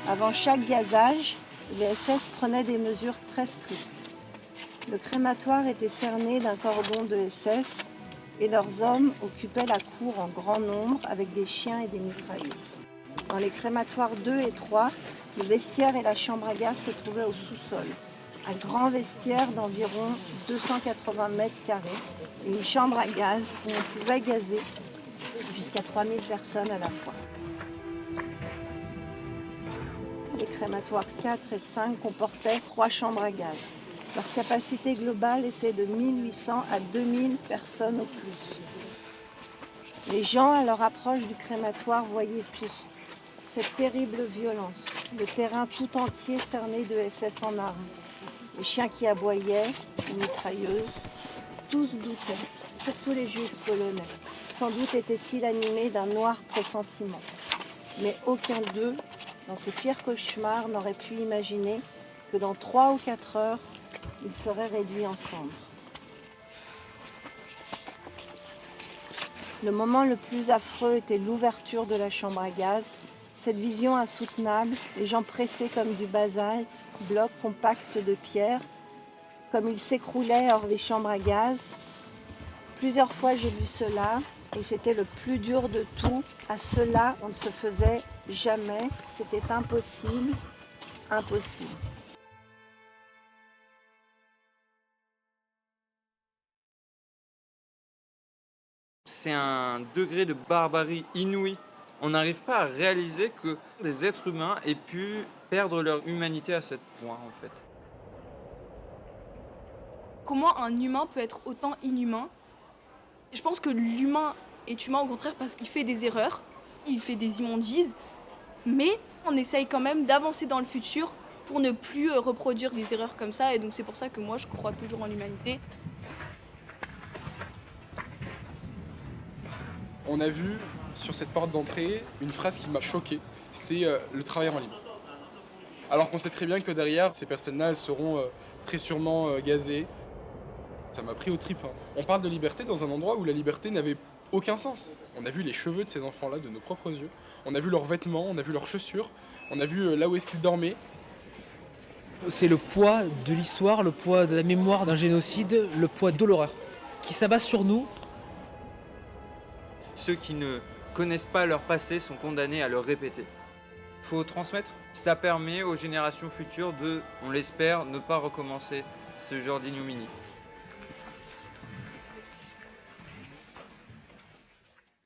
Avant chaque gazage, les SS prenaient des mesures très strictes. Le crématoire était cerné d'un cordon de SS et leurs hommes occupaient la cour en grand nombre avec des chiens et des mitrailleuses. Dans les crématoires 2 et 3, le vestiaire et la chambre à gaz se trouvaient au sous-sol. Un grand vestiaire d'environ 280 mètres carrés et une chambre à gaz où on pouvait gazer jusqu'à 3000 personnes à la fois. Les crématoires 4 et 5 comportaient 3 chambres à gaz. Leur capacité globale était de 1800 à 2000 personnes au plus. Les gens, à leur approche du crématoire, voyaient tout. Cette terrible violence, le terrain tout entier cerné de SS en armes, les chiens qui aboyaient, les mitrailleuses, tous doutaient, surtout les juifs polonais. Sans doute étaient-ils animés d'un noir pressentiment. Mais aucun d'eux, dans ces pires cauchemars, n'aurait pu imaginer que dans 3 ou 4 heures, ils seraient réduits en cendres. Le moment le plus affreux était l'ouverture de la chambre à gaz. Cette vision insoutenable, les gens pressés comme du basalte, blocs compacts de pierre, comme ils s'écroulaient hors des chambres à gaz. Plusieurs fois j'ai vu cela et c'était le plus dur de tout. À cela, on ne se faisait jamais. C'était impossible, impossible. C'est un degré de barbarie inouï. On n'arrive pas à réaliser que des êtres humains aient pu perdre leur humanité à ce point, en fait. Comment un humain peut être autant inhumain? Je pense que l'humain est humain au contraire parce qu'il fait des erreurs, il fait des immondices, mais on essaye quand même d'avancer dans le futur pour ne plus reproduire des erreurs comme ça. Et donc c'est pour ça que moi je crois toujours en l'humanité. On a vu sur cette porte d'entrée une phrase qui m'a choqué, c'est le travail en libre. Alors qu'on sait très bien que derrière, ces personnes-là, elles seront très sûrement gazées. Ça m'a pris aux tripes. Hein. On parle de liberté dans un endroit où la liberté n'avait aucun sens. On a vu les cheveux de ces enfants-là de nos propres yeux. On a vu leurs vêtements, on a vu leurs chaussures, on a vu là où est-ce qu'ils dormaient. C'est le poids de l'histoire, le poids de la mémoire d'un génocide, le poids de l'horreur qui s'abat sur nous. Ceux qui ne connaissent pas leur passé sont condamnés à le répéter. Il faut transmettre. Ça permet aux générations futures de, on l'espère, ne pas recommencer ce genre d'ignominie.